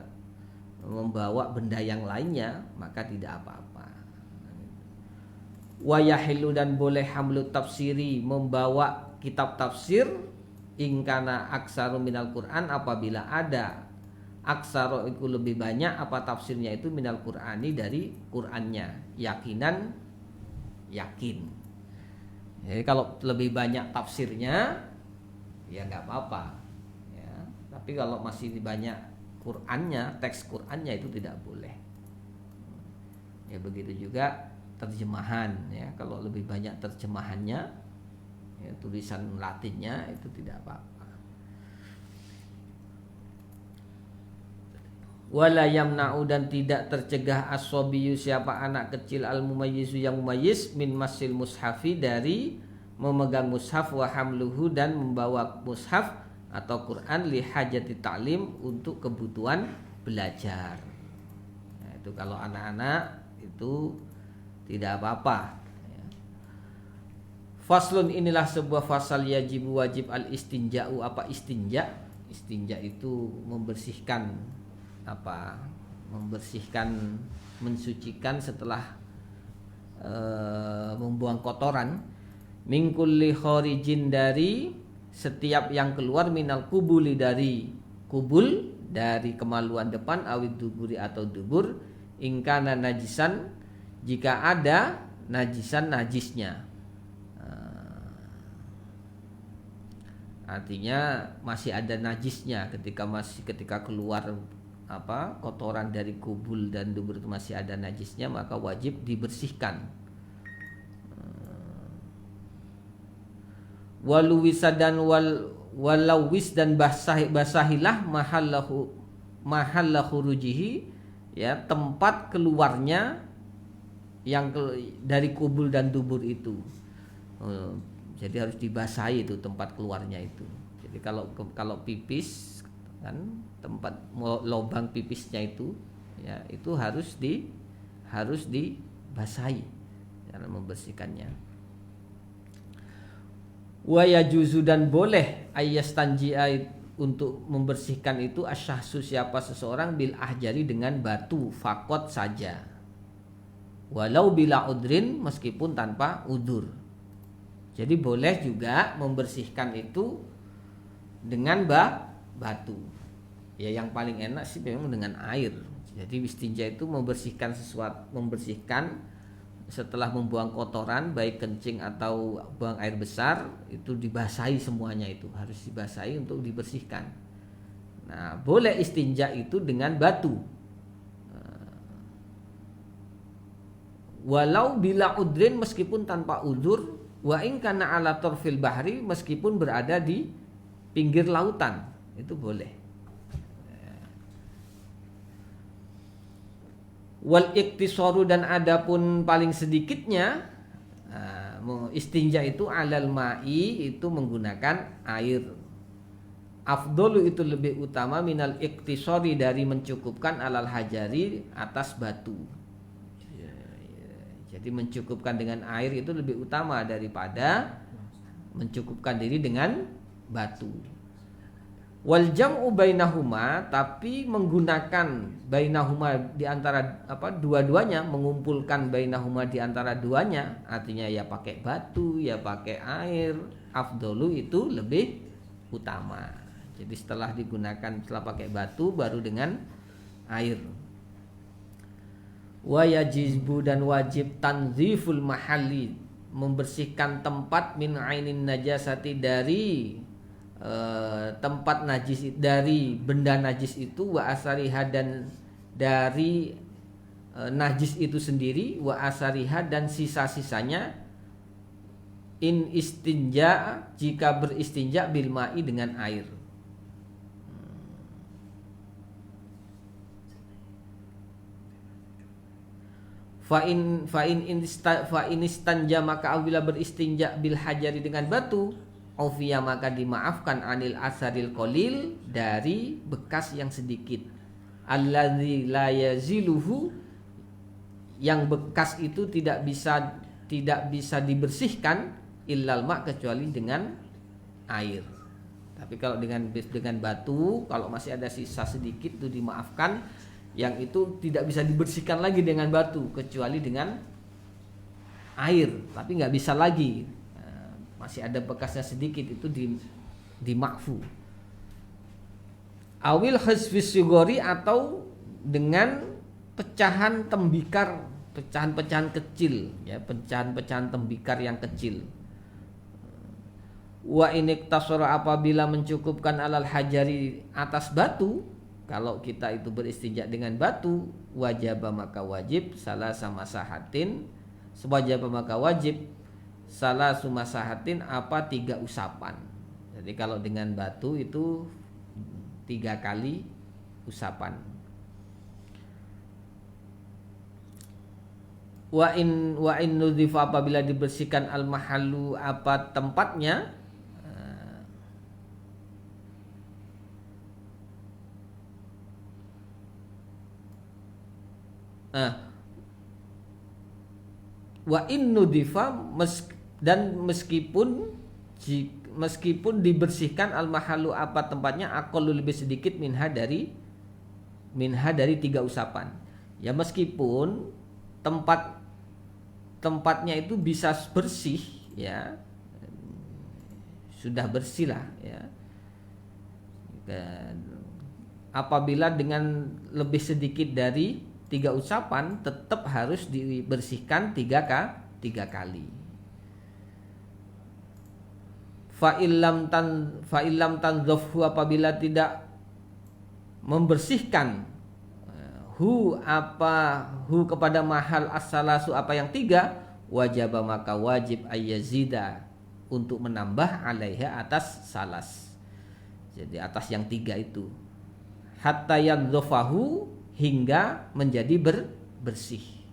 membawa benda yang lainnya, maka tidak apa-apa. Wa yahillu, dan boleh hamlu tafsiri, membawa kitab tafsir, ingkana aksaru minal Quran, apabila ada aksaru itu lebih banyak apa tafsirnya itu minal Qurani, dari Qurannya, yakinan yakin. Jadi kalau lebih banyak tafsirnya ya nggak apa-apa ya. Tapi kalau masih banyak Qurannya, teks Qurannya, itu tidak boleh. Ya begitu juga terjemahan ya. Kalau lebih banyak terjemahannya ya, tulisan Latinnya, itu tidak apa-apa. Wala yamna'u, dan tidak tercegah as-sabiyu, siapa anak kecil, al-mumayyizu, yang mumayyiz, min masil mushafi, dari memegang mushaf, wa hamluhu, dan membawa mushaf atau Quran, li hajati ta'lim, untuk kebutuhan belajar. Nah, itu kalau anak-anak itu tidak apa-apa ya. Faslun, inilah sebuah fasal, yajibu, wajib, al istinja'u, apa istinja? Istinja itu membersihkan mensucikan setelah membuang kotoran, min kulli kharijin, dari setiap yang keluar, minal kubuli, dari kubul, dari kemaluan depan, awid duburi, atau dubur, ingkana najisan, jika ada najisnya. Artinya masih ada najisnya ketika keluar kotoran dari kubul dan dubur itu masih ada najisnya, maka wajib dibersihkan. Waluwisa, dan walawis, dan basahilah mahalla khurujihi, ya, tempat keluarnya yang dari kubul dan dubur itu. Jadi harus dibasahi itu tempat keluarnya itu. Jadi kalau pipis kan, tempat lubang pipisnya itu ya, itu harus dibasahi cara membersihkannya. Wa yajuzu, dan boleh ayyastanji'a, untuk membersihkan itu, asyahsu, siapa seseorang, bil ahjari, dengan batu, fakot saja, walau bila udrin, meskipun tanpa udur. Jadi boleh juga membersihkan itu dengan batu. Ya yang paling enak sih memang dengan air. Jadi istinja itu membersihkan setelah membuang kotoran, baik kencing atau buang air besar, itu dibasahi semuanya, itu harus dibasahi untuk dibersihkan. Nah, boleh istinja itu dengan batu. Walau bila udrin, meskipun tanpa udur, wa in kana ala tarfil bahri, meskipun berada di pinggir lautan, itu boleh. Wal iktisaru, dan adapun paling sedikitnya istinja itu alal ma'i, itu menggunakan air. Afdolu, itu lebih utama, minal iktisari, dari mencukupkan, alal hajari, atas batu. Jadi mencukupkan dengan air itu lebih utama daripada mencukupkan diri dengan batu. Wal jam'u bainahuma, tapi menggunakan bainahuma di antara dua-duanya, mengumpulkan bainahuma di antara duanya, artinya ya pakai batu, ya pakai air, afdolu itu lebih utama. Jadi setelah pakai batu baru dengan air. Wa yajizbu, dan wajib tanziful mahalli, membersihkan tempat min ainin najasati, dari tempat najis, dari benda najis itu, wa asariha, dan dari najis itu sendiri, wa asariha, dan sisa-sisanya, in istinja, jika beristinja, bil ma'i, dengan air. Fa in istanja, maka apabila beristinja bil hajari, dengan batu, Aufiyah, maka dimaafkan, anil asaril qalil, dari bekas yang sedikit, alladzi la yaziluhu, yang bekas itu tidak bisa dibersihkan, illal ma, kecuali dengan air. Tapi kalau dengan batu, kalau masih ada sisa sedikit itu dimaafkan, yang itu tidak bisa dibersihkan lagi dengan batu kecuali dengan air, tapi nggak bisa lagi. Masih ada bekasnya sedikit, itu dimakfu. Awil khasfis sigori, atau dengan pecahan tembikar, pecahan-pecahan kecil, ya, pecahan-pecahan tembikar yang kecil. Wa iniktasara, apabila mencukupkan alal hajari, atas batu, kalau kita itu beristinja dengan batu, wajaba, maka wajib, salah sama sahatin, sewajaba maka wajib, salah sumasahatin, 3 usapan. Jadi kalau dengan batu itu 3 kali usapan. Wa in nudhifa, apabila dibersihkan al mahallu, tempatnya, wa in nudhifa, dan meskipun dibersihkan al mahalu, tempatnya, aqallu, lebih sedikit, minha dari 3 usapan. Ya, meskipun tempatnya itu bisa bersih, ya, sudah bersih lah, ya, apabila dengan lebih sedikit dari 3 usapan, tetap harus dibersihkan 3 kali. Fa illam tanzafhu, apabila tidak membersihkan hu kepada mahal as-salasu, yang 3, wajaba, maka wajib, ayyazida, untuk menambah, alaiha, atas salas. Jadi atas yang 3 itu, hatta yadzafahu, hingga menjadi bersih.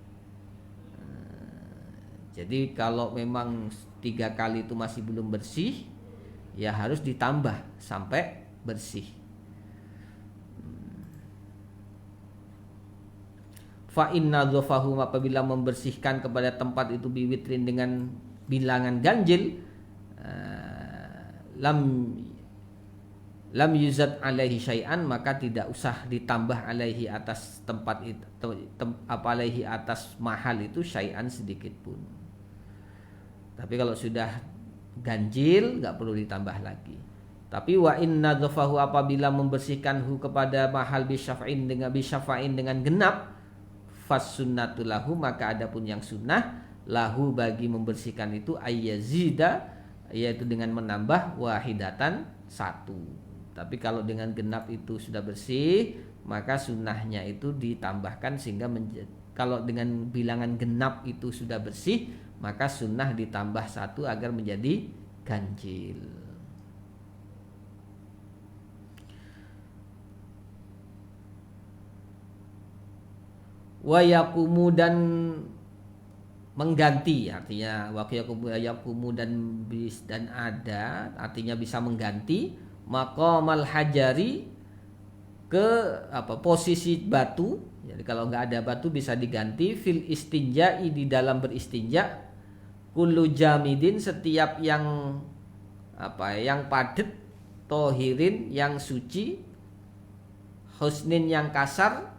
Jadi kalau memang 3 kali itu masih belum bersih, ya harus ditambah sampai bersih. Fa inna dhafahu, apabila membersihkan kepada tempat itu, biwitrin, dengan bilangan ganjil, lam yuzad alaihi syai'an, maka tidak usah ditambah alaihi, atas tempat itu, alaihi, atas mahal itu, syai'an, sedikit pun. Tapi kalau sudah ganjil, nggak perlu ditambah lagi. Tapi wa inna dhafahu, apabila membersihkan hu kepada mahal bisyafa'in dengan genap, fas sunnatu lahu, maka adapun yang sunnah lahu bagi membersihkan itu, ayyazida, yaitu dengan menambah, wahidatan, 1. Tapi kalau dengan genap itu sudah bersih, maka sunnahnya itu ditambahkan, sehingga kalau dengan bilangan genap itu sudah bersih, maka sunnah ditambah 1 agar menjadi ganjil. Wa yaqumu, dan mengganti, artinya wa yaqumu, dan ada, artinya bisa mengganti, maqamal hajari, ke posisi batu. Jadi kalau nggak ada batu bisa diganti, fil istinja'i, di dalam beristinja, kullu jamidin, setiap yang padat, tohirin yang suci, husnin yang kasar,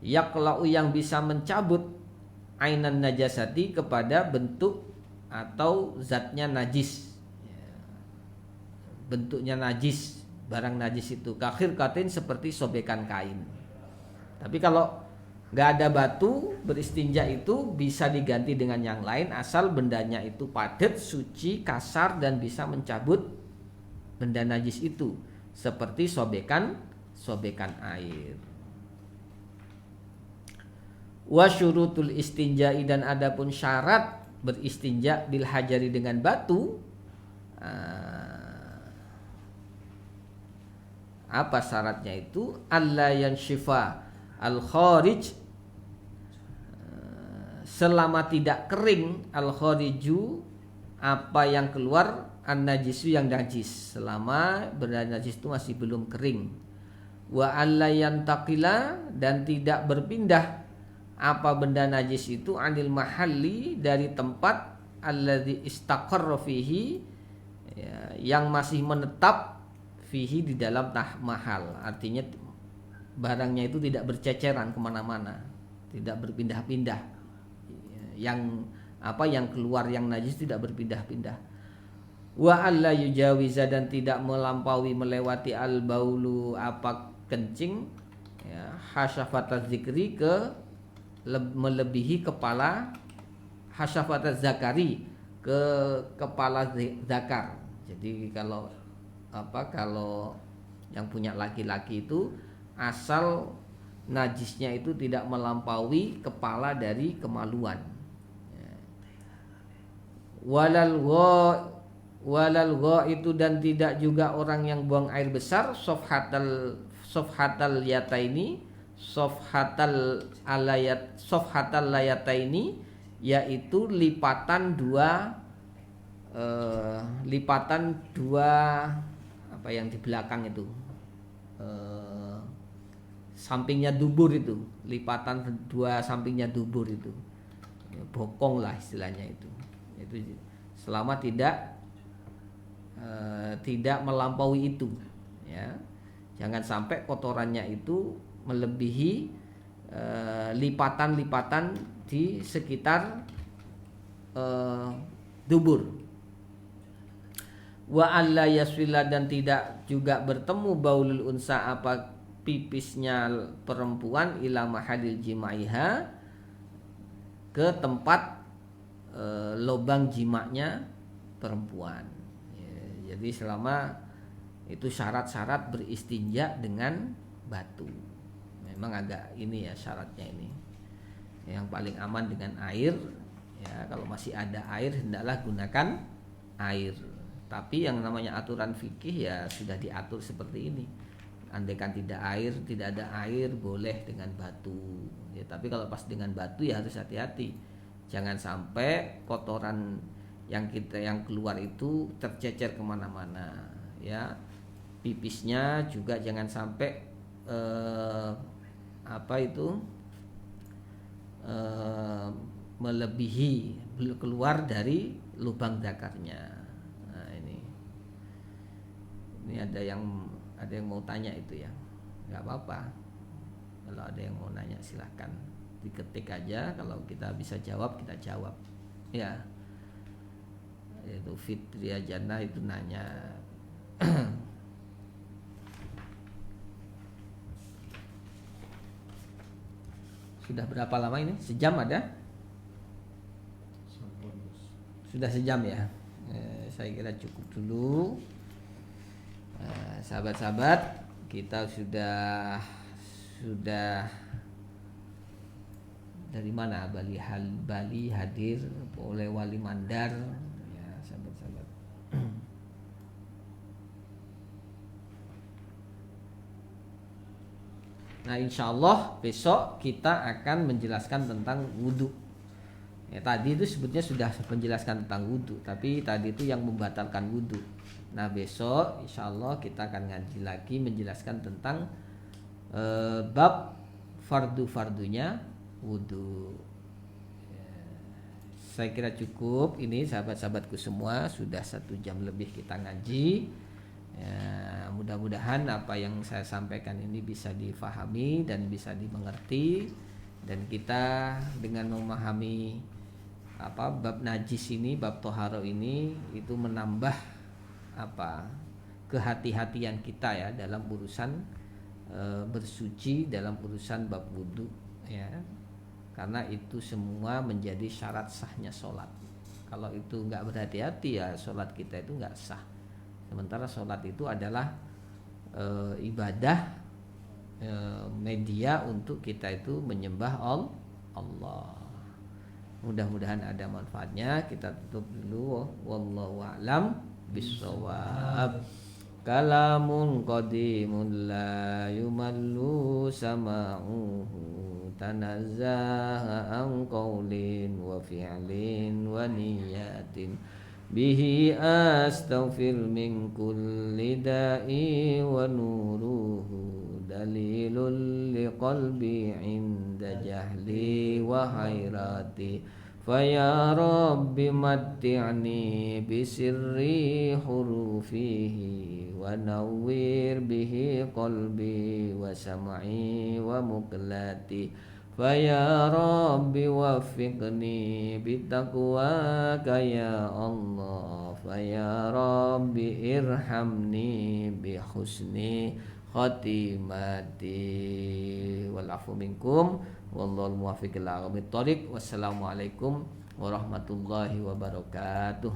yaqla'u yang bisa mencabut, ainan najasati kepada bentuk atau zatnya najis. Bentuknya najis, barang najis itu kakhir katin seperti sobekan kain. Tapi kalau nggak ada batu, beristinja itu bisa diganti dengan yang lain asal bendanya itu padat, suci, kasar dan bisa mencabut benda najis itu seperti sobekan air. Wa syurutul istinja'i dan adapun syarat beristinja bil hajari dengan batu, apa syaratnya itu? Alla yanshifa al kharij, selama tidak kering al khariju, apa yang keluar, an najisu yang najis, selama benda najis itu masih belum kering. Wa alla yantaqila, dan tidak berpindah apa benda najis itu anil mahalli, dari tempat alladzi istaqarra fihi, ya, yang masih menetap fihi di dalam mahal. Artinya barangnya itu tidak berceceran kemana-mana, tidak berpindah-pindah. Yang keluar yang najis tidak berpindah-pindah. Wa alla yujawiza, dan tidak melampaui melewati al baulu apa kencing, ya, hasyafataz zikri, melebihi kepala, hasyafataz zakari, ke kepala zakar. Jadi kalau yang punya laki-laki itu asal najisnya itu tidak melampaui kepala dari kemaluan. Walal gha itu, dan tidak juga orang yang buang air besar, sofhatal layataini, yaitu lipatan dua apa yang di belakang itu, sampingnya dubur itu, lipatan dua sampingnya dubur itu, ya, bokong lah istilahnya itu selama tidak melampaui itu, ya. Jangan sampai kotorannya itu melebihi lipatan-lipatan di sekitar dubur. Wa alla yaswila, dan tidak juga bertemu baulul unsa apa pipisnya perempuan ila mahadil jimaiha, ke tempat lubang jimaknya perempuan. Ya, jadi selama itu syarat-syarat beristinja dengan batu. Memang agak ini ya syaratnya ini. Yang paling aman dengan air, ya, kalau masih ada air hendaklah gunakan air. Tapi yang namanya aturan fikih ya sudah diatur seperti ini. Andaikan tidak ada air boleh dengan batu. Ya, tapi kalau pas dengan batu ya harus hati-hati. Jangan sampai kotoran yang keluar itu tercecer kemana-mana. Ya, pipisnya juga jangan sampai melebihi keluar dari lubang zakarnya. Nah, ini ada yang mau tanya itu ya, nggak apa-apa. Kalau ada yang mau nanya silahkan diketik aja. Kalau kita bisa jawab kita jawab. Ya, itu Fitria Jana itu nanya. Sudah berapa lama ini? Sejam ada? Sudah sejam ya? Saya kira cukup dulu. Sahabat-sahabat, kita sudah dari mana? Bali hadir oleh Wali Mandar, ya sahabat-sahabat. Nah, insya Allah besok kita akan menjelaskan tentang wudhu. Ya, tadi itu sebetulnya sudah menjelaskan tentang wudhu, tapi tadi itu yang membatalkan wudhu. Nah, besok insya Allah kita akan ngaji lagi menjelaskan tentang bab fardu-fardunya wudhu. Ya, saya kira cukup ini sahabat-sahabatku semua, sudah 1 jam lebih kita ngaji. Ya, mudah-mudahan apa yang saya sampaikan ini bisa difahami dan bisa dimengerti, dan kita dengan memahami bab najis ini, bab toharo ini, itu menambah kehati-hatian kita ya dalam urusan bersuci, dalam urusan bab wudhu ya, karena itu semua menjadi syarat sahnya sholat. Kalau itu nggak berhati-hati ya sholat kita itu nggak sah. Sementara sholat itu adalah ibadah, media untuk kita itu menyembah Allah. Mudah-mudahan ada manfaatnya. Kita tutup dulu. Wallahu a'lam bishawab. Kalamun qadimun la yumallu sama'uhu, tanazzaha an qawlin wa fi'lin wa niyatin, bihi astaghfir min kulli da'i wa nuruhu dalilul liqalbi inda jahli wa hayrati, faya rabbi matti'ni bisirri hurufihi wa nawwir bihi qalbi wa sam'i wa muqlati, faya rabbi waffiqni bitaqwaka ya Allah, faya rabbi irhamni bihusni khatimati, wal afu minkum wallahul muwaffiq ila aqwamit thoriq. Wassalamualaikum warahmatullahi wabarakatuh.